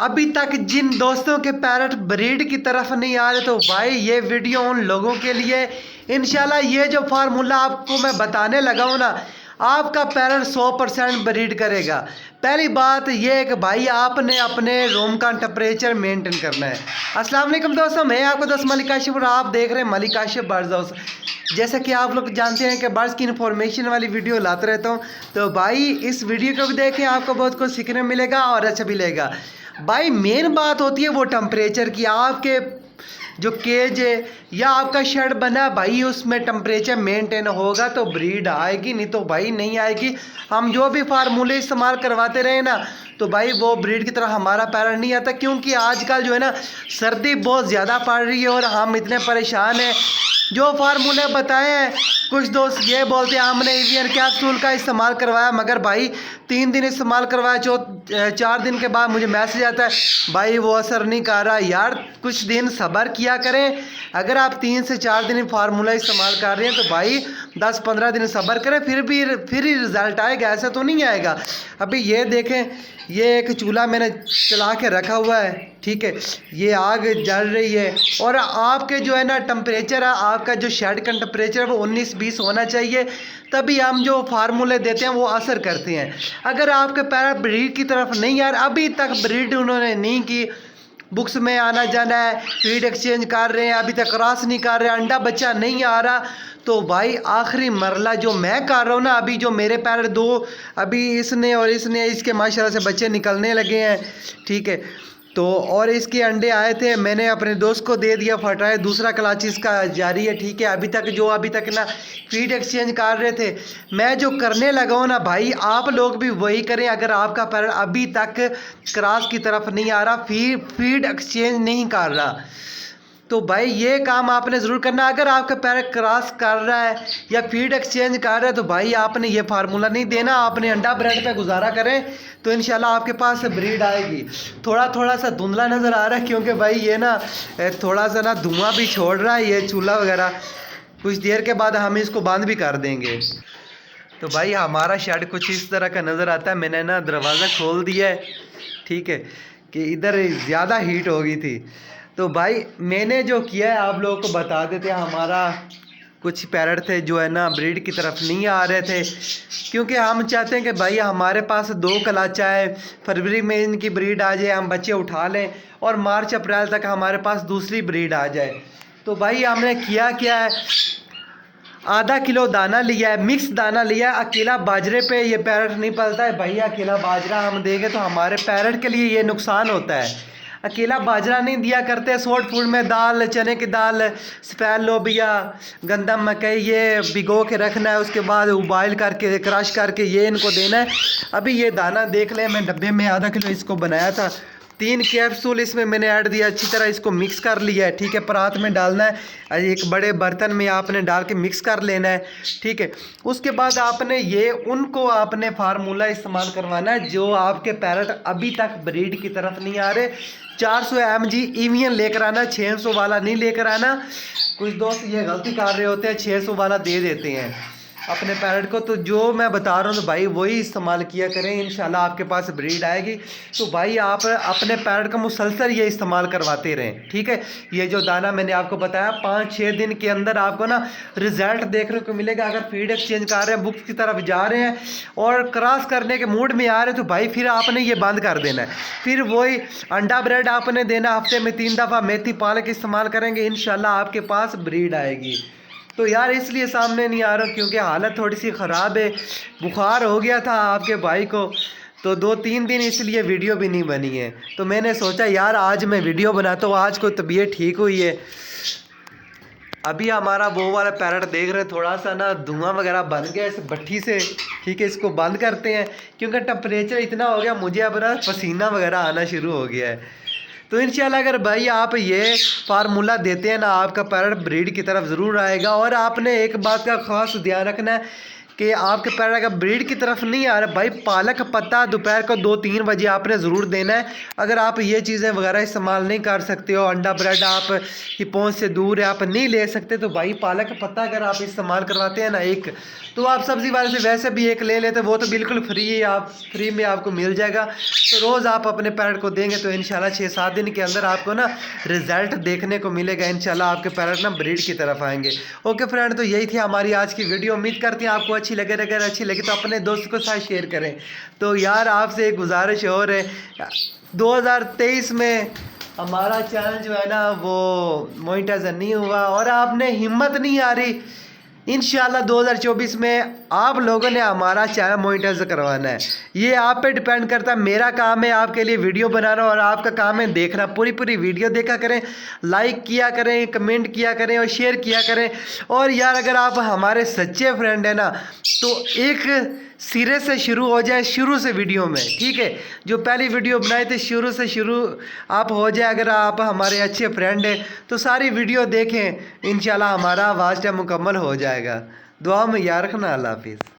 अभी तक जिन दोस्तों के पैरट ब्रीड की तरफ नहीं आ रहे, तो भाई ये वीडियो उन लोगों के लिए। इंशाल्लाह ये जो फार्मूला आपको मैं बताने लगा हूँ ना, आपका पैरट 100% ब्रीड करेगा। पहली बात ये है कि भाई आपने अपने रूम का टेम्परेचर मेंटेन करना है। अस्सलाम वालेकुम दोस्तों, मैं आपको दोस्त मलिक काशिफ और आप देख रहे हैं मलिक काशिफ बर्ड्स हाउस। जैसा कि आप लोग जानते हैं कि बर्ड्स की इन्फॉर्मेशन वाली वीडियो लाते रहता हूँ, तो भाई इस वीडियो को भी देखें, आपको बहुत कुछ सीखने मिलेगा और अच्छा भी लगेगा। भाई मेन बात होती है वो टेम्परेचर की। आपके जो केज है या आपका शेड बना भाई, उसमें टेम्परेचर मेंटेन होगा तो ब्रीड आएगी, नहीं तो भाई नहीं आएगी। हम जो भी फार्मूले इस्तेमाल करवाते रहे ना, तो भाई वो ब्रीड की तरह हमारा पैरट नहीं आता। क्योंकि आजकल जो है ना सर्दी बहुत ज़्यादा पड़ रही है और हम इतने परेशान हैं। जो फार्मूले बताए हैं, कुछ दोस्त ये बोलते हैं हमने एवियन कैप्सूल का इस्तेमाल करवाया, मगर भाई 3 दिन इस्तेमाल करवाया, 4 दिन के बाद मुझे मैसेज आता है भाई वो असर नहीं कर रहा। यार कुछ दिन सब्र किया करें। अगर आप 3 से 4 दिन फार्मूला इस्तेमाल कर रहे हैं तो भाई 10-15 दिन सब्र करें, फिर ही रिज़ल्ट आएगा, ऐसा तो नहीं आएगा। अभी ये देखें, ये एक चूल्हा मैंने चला के रखा हुआ है, ठीक है, ये आग जल रही है और आपके जो है ना टेम्परेचर है, आपका जो शेड का टेम्परेचर है वो 19-20 होना चाहिए, तभी हम जो फार्मूले देते हैं वो असर करते हैं। अगर आपके पैरट ब्रीड की तरफ नहीं, यार अभी तक ब्रीड उन्होंने नहीं की, बुक्स में आना जाना है, फीड एक्सचेंज कर रहे हैं, अभी तक क्रॉस नहीं कर रहे, अंडा बच्चा नहीं आ रहा, तो भाई आखिरी मरला जो मैं कर रहा हूँ ना, अभी जो मेरे पैरट 2 अभी इसने और इसने इसके माशाल्लाह से बच्चे निकलने लगे हैं, ठीक है, तो और इसके अंडे आए थे, मैंने अपने दोस्त को दे दिया फटाए, दूसरा क्लाच इसका जारी है, ठीक है। अभी तक ना फीड एक्सचेंज कर रहे थे, मैं जो करने लगा हूँ ना भाई, आप लोग भी वही करें। अगर आपका पैरट अभी तक क्रॉस की तरफ नहीं आ रहा, फीड एक्सचेंज नहीं कर रहा, तो भाई ये काम आपने ज़रूर करना। अगर आपका पैरट क्रॉस कर रहा है या फीड एक्सचेंज कर रहा है, तो भाई आपने ये फार्मूला नहीं देना, आपने अंडा ब्रेड पे गुजारा करें, तो इंशाल्लाह आपके पास ब्रीड आएगी। थोड़ा सा धुंधला नज़र आ रहा है क्योंकि भाई ये ना थोड़ा सा ना धुआं भी छोड़ रहा है ये चूल्हा वगैरह। कुछ देर के बाद हम इसको बंद भी कर देंगे। तो भाई हमारा शेड कुछ इस तरह का नज़र आता है। मैंने ना दरवाज़ा खोल दिया है, ठीक है, कि इधर ज़्यादा हीट हो गई थी। तो भाई मैंने जो किया है आप लोगों को बता देते हैं। हमारा कुछ पैरट थे जो है ना ब्रीड की तरफ नहीं आ रहे थे, क्योंकि हम चाहते हैं कि भाई हमारे पास 2 कलाचा है, फरवरी में इनकी ब्रीड आ जाए, हम बच्चे उठा लें और मार्च अप्रैल तक हमारे पास दूसरी ब्रीड आ जाए। तो भाई हमने किया क्या है, आधा किलो दाना लिया है, मिक्स दाना लिया है। अकेला बाजरे पे ये पैरट नहीं पलता है भाई, अकेला बाजरा हम देंगे तो हमारे पैरट के लिए ये नुकसान होता है। अकेला बाजरा नहीं दिया करते, सॉफ्ट फूड में दाल, चने की दाल, सफ़ेद लोबिया, गंदम, मकई, ये भिगो के रखना है, उसके बाद उबाइल करके क्रश करके ये इनको देना है। अभी ये दाना देख लें, मैं डब्बे में आधा किलो इसको बनाया था, 3 कैप्सूल इसमें मैंने ऐड दिया, अच्छी तरह इसको मिक्स कर लिया है, ठीक है। परात में डालना है, एक बड़े बर्तन में आपने डाल के मिक्स कर लेना है, ठीक है। उसके बाद आपने ये उनको आपने फार्मूला इस्तेमाल करवाना है जो आपके पैरट अभी तक ब्रीड की तरफ नहीं आ रहे। 400 mg एवियन लेकर आना, 600 वाला नहीं लेकर आना। कुछ दोस्त ये गलती कर रहे होते हैं, 600 वाला दे देते हैं अपने पैरट को। तो जो मैं बता रहा हूँ तो भाई वही इस्तेमाल किया करें, इंशाल्लाह आपके पास ब्रीड आएगी। तो भाई आप अपने पैरट का मुसलसल ये इस्तेमाल करवाते रहें, ठीक है। ये जो दाना मैंने आपको बताया 5-6 दिन के अंदर आपको ना रिजल्ट देखने को मिलेगा। अगर फीड एक्सचेंज कर रहे हैं, बुक्स की तरफ जा रहे हैं और क्रॉस करने के मूड में आ रहे हैं, तो भाई फिर आपने ये बंद कर देना है। फिर वही अंडा ब्रेड आपने देना, हफ्ते में 3 दफ़ा मेथी पालक इस्तेमाल करेंगे, इंशाल्लाह आपके पास ब्रीड आएगी। तो यार इसलिए सामने नहीं आ रहा क्योंकि हालत थोड़ी सी ख़राब है, बुखार हो गया था आपके भाई को, तो 2-3 दिन इसलिए वीडियो भी नहीं बनी है। तो मैंने सोचा यार आज मैं वीडियो बनाता हूँ, आज को तबीयत ठीक हुई है। अभी हमारा वो वाला पैरट देख रहे हैं, थोड़ा सा ना धुआं वगैरह बन गया इस भट्टी से, ठीक है। इसको बंद करते हैं क्योंकि टेम्परेचर इतना हो गया, मुझे अब ना पसीना वगैरह आना शुरू हो गया है। तो इंशाल्लाह अगर भाई आप ये फार्मूला देते हैं ना, आपका पैरट ब्रीड की तरफ ज़रूर आएगा। और आपने एक बात का ख़ास ध्यान रखना है कि आपके पैर अगर ब्रीड की तरफ नहीं आ रहा भाई, पालक पत्ता दोपहर को 2-3 बजे आपने ज़रूर देना है। अगर आप ये चीज़ें वगैरह इस्तेमाल नहीं कर सकते हो, अंडा ब्रेड आप की पहुंच से दूर है, आप नहीं ले सकते, तो भाई पालक पत्ता अगर आप इस्तेमाल करवाते हैं ना एक, तो आप सब्ज़ी वाले से वैसे भी एक ले लेते, वो तो बिल्कुल फ्री है, आप फ्री में आपको मिल जाएगा। तो रोज़ आप अपने पैरट को देंगे तो इंशाल्लाह 6-7 दिन के अंदर आपको ना रिज़ल्ट देखने को मिलेगा। इंशाल्लाह आपके पैरट ना ब्रीड की तरफ आएंगे। ओके फ्रेंड, तो यही थी हमारी आज की वीडियो। उम्मीद करती हैं आपको अच्छी लगे। अगर अच्छी लगी तो अपने दोस्त को साथ शेयर करें। तो यार आपसे एक गुजारिश और है, 2023 में हमारा चैनल जो है ना वो मोनेटाइजेशन नहीं हुआ और आपने हिम्मत नहीं आ रही, इंशाल्लाह 2024 में आप लोगों ने हमारा चैनल मोनेटाइज करवाना है। ये आप पे डिपेंड करता है। मेरा काम है आपके लिए वीडियो बनाना और आपका काम है देखना। पूरी वीडियो देखा करें, लाइक किया करें, कमेंट किया करें और शेयर किया करें। और यार अगर आप हमारे सच्चे फ्रेंड हैं ना, तो एक सिरे से शुरू हो जाए, शुरू से वीडियो में, ठीक है, जो पहली वीडियो बनाए थे शुरू से शुरू आप हो जाए। अगर आप हमारे अच्छे फ्रेंड हैं तो सारी वीडियो देखें, इंशाल्लाह हमारा वास्ता मुकम्मल हो जाएगा। दुआ में याद रखना। अल्लाह हाफिज़।